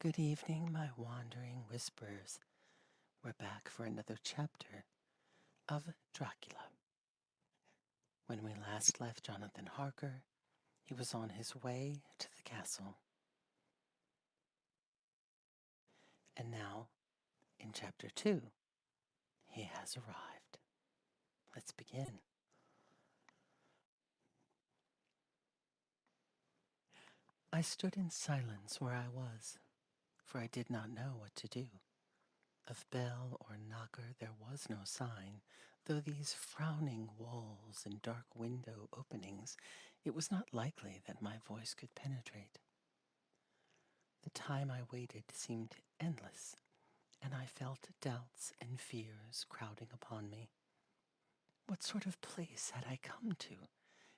Good evening, my wandering whispers. We're back for another chapter of Dracula. When we last left Jonathan Harker, he was on his way to the castle. And now, in chapter 2, he has arrived. Let's begin. I stood in silence where I was, for I did not know what to do. Of bell or knocker there was no sign, though these frowning walls and dark window openings, it was not likely that my voice could penetrate. The time I waited seemed endless, and I felt doubts and fears crowding upon me. What sort of place had I come to,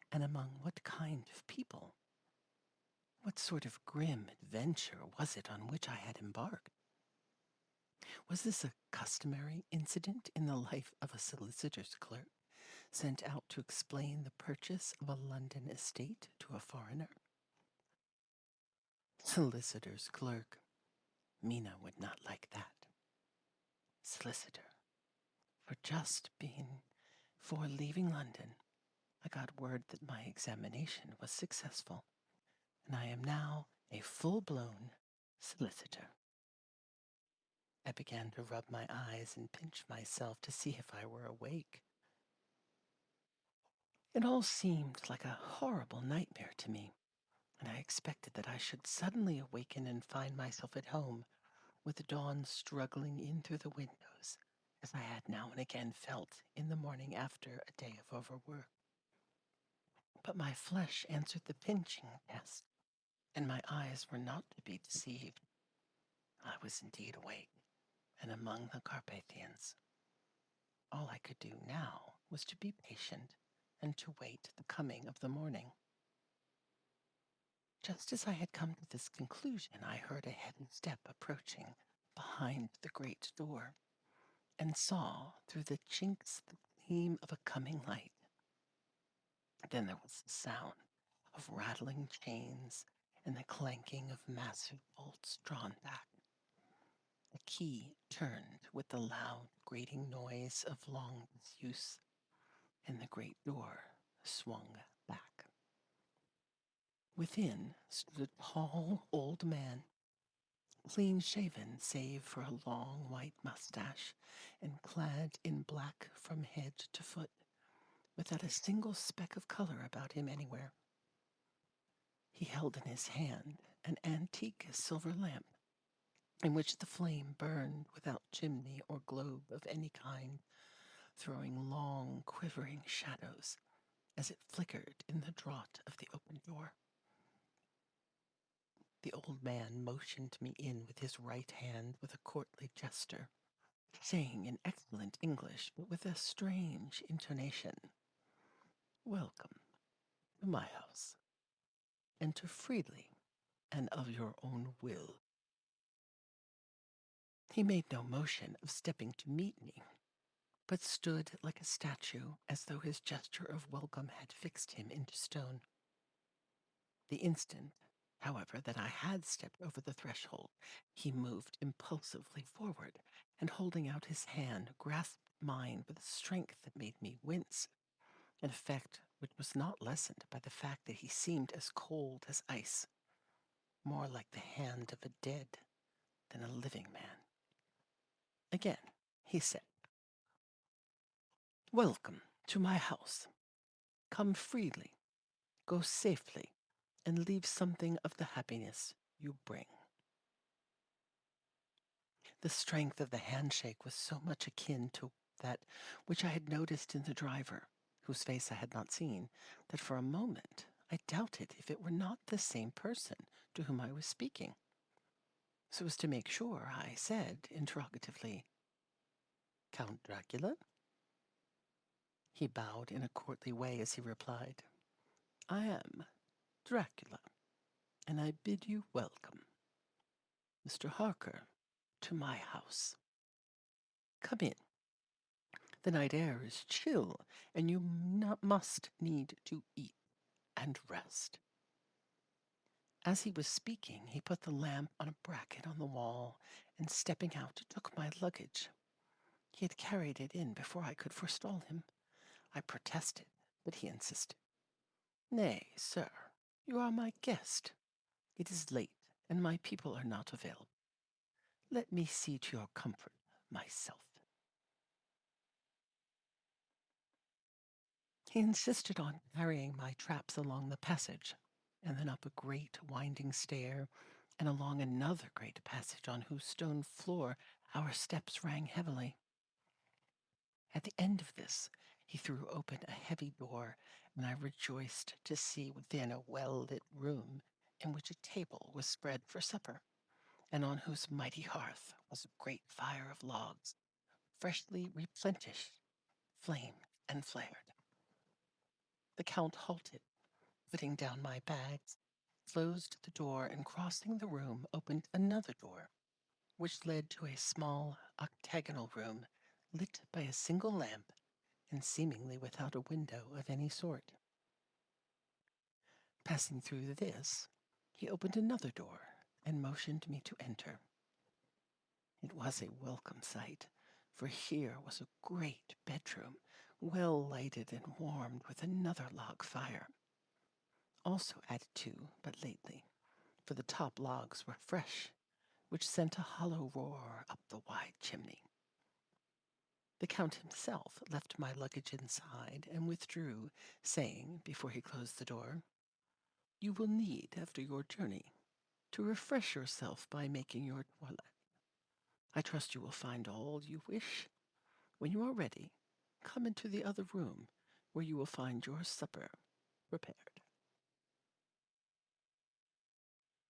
and among what kind of people? What sort of grim adventure was it on which I had embarked? Was this a customary incident in the life of a solicitor's clerk sent out to explain the purchase of a London estate to a foreigner? Solicitor's clerk. Mina would not like that. Solicitor. For leaving London, I got word that my examination was successful, and I am now a full-blown solicitor. I began to rub my eyes and pinch myself to see if I were awake. It all seemed like a horrible nightmare to me, and I expected that I should suddenly awaken and find myself at home, with the dawn struggling in through the windows, as I had now and again felt in the morning after a day of overwork. But my flesh answered the pinching test, and my eyes were not to be deceived. I was indeed awake, and among the Carpathians. All I could do now was to be patient and to wait the coming of the morning. Just as I had come to this conclusion, I heard a heavy step approaching behind the great door, and saw through the chinks the gleam of a coming light. Then there was the sound of rattling chains and the clanking of massive bolts drawn back. A key turned with the loud, grating noise of long disuse, and the great door swung back. Within stood a tall old man, clean-shaven save for a long white mustache, and clad in black from head to foot, without a single speck of color about him anywhere. He held in his hand an antique silver lamp, in which the flame burned without chimney or globe of any kind, throwing long, quivering shadows as it flickered in the draught of the open door. The old man motioned me in with his right hand with a courtly gesture, saying in excellent English, but with a strange intonation, "Welcome to my house. Enter freely and of your own will." He made no motion of stepping to meet me, but stood like a statue as though his gesture of welcome had fixed him into stone. The instant, however, that I had stepped over the threshold, he moved impulsively forward, and holding out his hand, grasped mine with a strength that made me wince, an effect which was not lessened by the fact that he seemed as cold as ice, more like the hand of a dead than a living man. Again he said, "Welcome to my house. Come freely, go safely, and leave something of the happiness you bring." The strength of the handshake was so much akin to that which I had noticed in the driver, whose face I had not seen, that for a moment I doubted if it were not the same person to whom I was speaking. So as to make sure, I said interrogatively, "Count Dracula?" He bowed in a courtly way as he replied, "I am Dracula, and I bid you welcome, Mr. Harker, to my house. Come in. The night air is chill, and you must need to eat and rest." As he was speaking, he put the lamp on a bracket on the wall and, stepping out, took my luggage. He had carried it in before I could forestall him. I protested, but he insisted. Nay, sir, you are my guest. It is late, and my people are not available. Let me see to your comfort myself. He insisted on carrying my traps along the passage, and then up a great winding stair, and along another great passage on whose stone floor our steps rang heavily. At the end of this, he threw open a heavy door, and I rejoiced to see within a well-lit room in which a table was spread for supper, and on whose mighty hearth was a great fire of logs, freshly replenished, flamed, and flared. The Count halted, putting down my bags, closed the door, and crossing the room, opened another door, which led to a small octagonal room lit by a single lamp and seemingly without a window of any sort. Passing through this, he opened another door and motioned me to enter. It was a welcome sight, for here was a great bedroom, well lighted and warmed with another log fire, also added to but lately, for the top logs were fresh, which sent a hollow roar up the wide chimney. The Count himself left my luggage inside and withdrew, saying, before he closed the door, You will need, after your journey, to refresh yourself by making your toilet. I trust you will find all you wish. When you are ready, come into the other room, where you will find your supper prepared.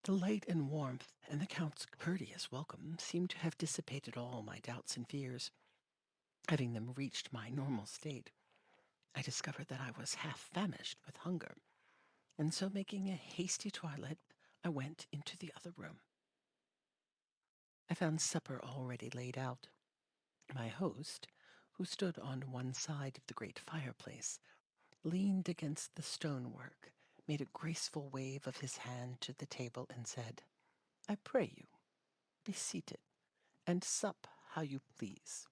The light and warmth and the Count's courteous welcome seemed to have dissipated all my doubts and fears. Having them reached my normal state, I discovered that I was half famished with hunger, and so making a hasty toilet, I went into the other room. I found supper already laid out. My host, who stood on one side of the great fireplace, leaned against the stonework, made a graceful wave of his hand to the table, and said, I pray you, be seated, and sup how you please.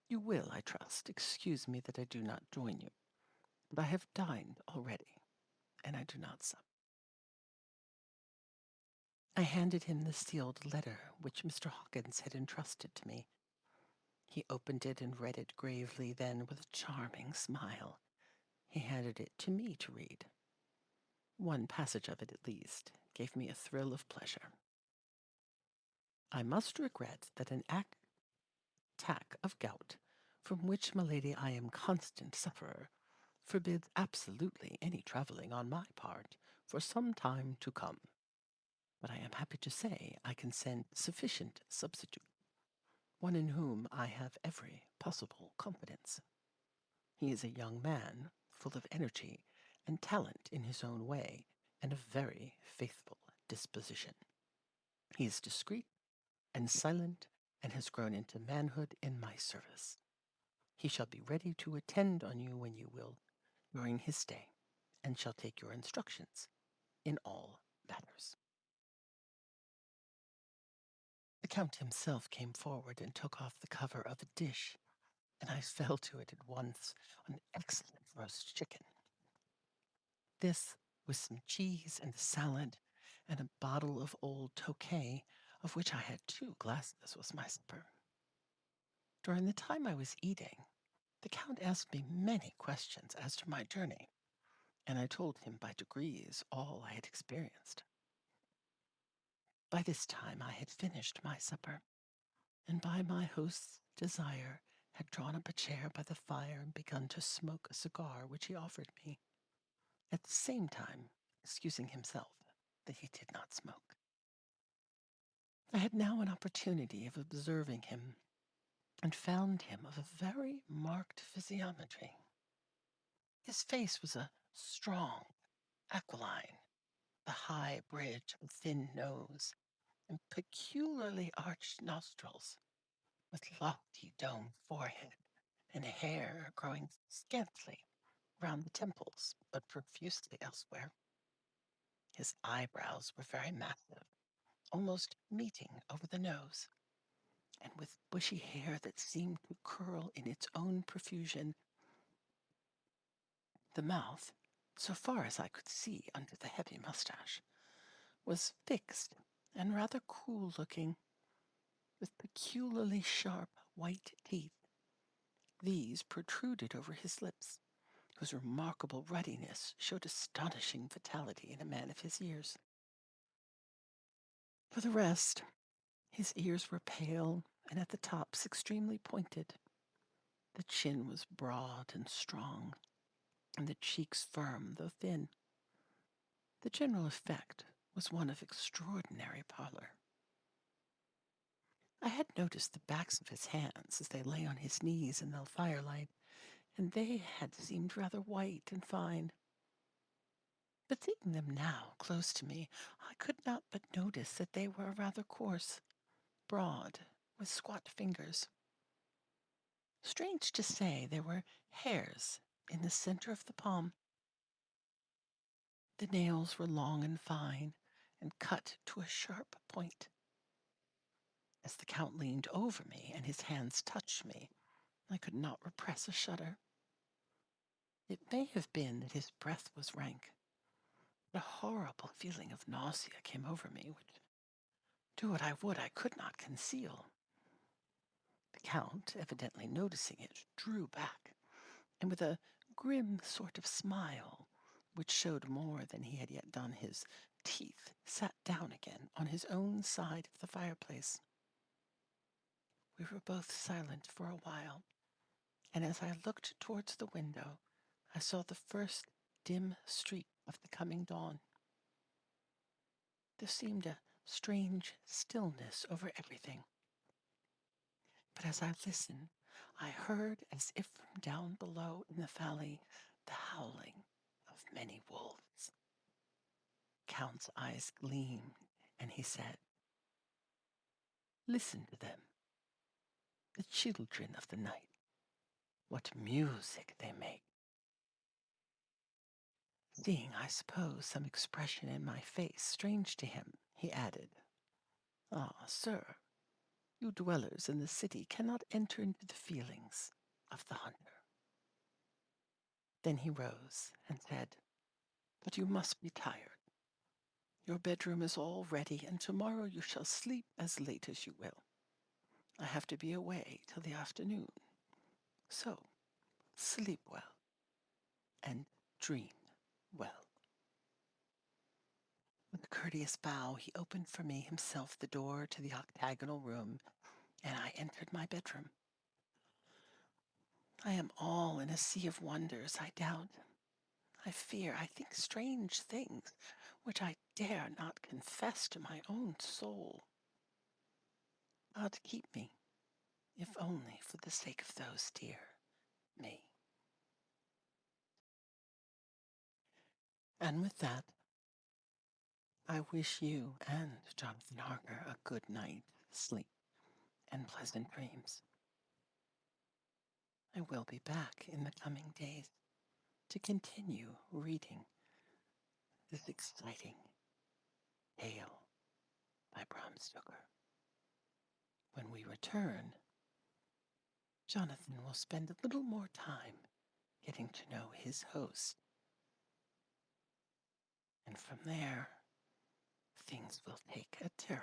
You will, I trust, excuse me that I do not join you, but I have dined already, and I do not sup. I handed him the sealed letter which Mr. Hawkins had entrusted to me. He opened it and read it gravely, then, with a charming smile, he handed it to me to read. One passage of it, at least, gave me a thrill of pleasure. I must regret that an attack of gout, from which, milady, I am constant sufferer, forbids absolutely any travelling on my part for some time to come. But I am happy to say I can send sufficient substitute, one in whom I have every possible confidence. He is a young man, full of energy and talent in his own way, and of very faithful disposition. He is discreet and silent, and has grown into manhood in my service. He shall be ready to attend on you when you will during his stay, and shall take your instructions in all matters. The Count himself came forward and took off the cover of a dish, and I fell to it at once, an excellent roast chicken. This, with some cheese and a salad, and a bottle of old Tokay, of which I had 2 glasses, was my supper. During the time I was eating, the Count asked me many questions as to my journey, and I told him by degrees all I had experienced. By this time I had finished my supper, and by my host's desire had drawn up a chair by the fire and begun to smoke a cigar which he offered me, at the same time excusing himself that he did not smoke. I had now an opportunity of observing him, and found him of a very marked physiognomy. His face was a strong, aquiline, the high bridge of a thin nose, and peculiarly arched nostrils, with lofty domed forehead, and hair growing scantily round the temples, but profusely elsewhere. His eyebrows were very massive, almost meeting over the nose, and with bushy hair that seemed to curl in its own profusion. The mouth, so far as I could see under the heavy mustache, was fixed and rather cruel-looking, with peculiarly sharp white teeth. These protruded over his lips, whose remarkable ruddiness showed astonishing vitality in a man of his years. For the rest, his ears were pale and at the tops extremely pointed. The chin was broad and strong, and the cheeks firm though thin. The general effect was one of extraordinary pallor. I had noticed the backs of his hands as they lay on his knees in the firelight, and they had seemed rather white and fine. But seeing them now close to me, I could not but notice that they were rather coarse, broad, with squat fingers. Strange to say, there were hairs in the center of the palm. The nails were long and fine, and cut to a sharp point. As the Count leaned over me and his hands touched me, I could not repress a shudder. It may have been that his breath was rank, but a horrible feeling of nausea came over me, which, do what I would, I could not conceal. The Count, evidently noticing it, drew back, and with a grim sort of smile, which showed more than he had yet done his teeth, sat down again on his own side of the fireplace. We were both silent for a while, and as I looked towards the window, I saw the first dim streak of the coming dawn. There seemed a strange stillness over everything. But as I listened, I heard, as if from down below in the valley, the howling of many wolves. Count's eyes gleamed, and he said, "Listen to them, the children of the night. What music they make!" Seeing, I suppose, some expression in my face strange to him, he added, "Ah, sir, you dwellers in the city cannot enter into the feelings of the hunter." Then he rose and said, "But you must be tired. Your bedroom is all ready, and tomorrow you shall sleep as late as you will. I have to be away till the afternoon. So, sleep well, and dream well." With a courteous bow, he opened for me himself the door to the octagonal room, and I entered my bedroom. I am all in a sea of wonders, I doubt. I fear, I think strange things, which I dare not confess to my own soul. God keep me, if only for the sake of those dear me. And with that, I wish you and Jonathan Harker a good night, sleep, and pleasant dreams. I will be back in the coming days to continue reading this exciting tale by Bram Stoker. When we return, Jonathan will spend a little more time getting to know his host, and from there, things will take a turn.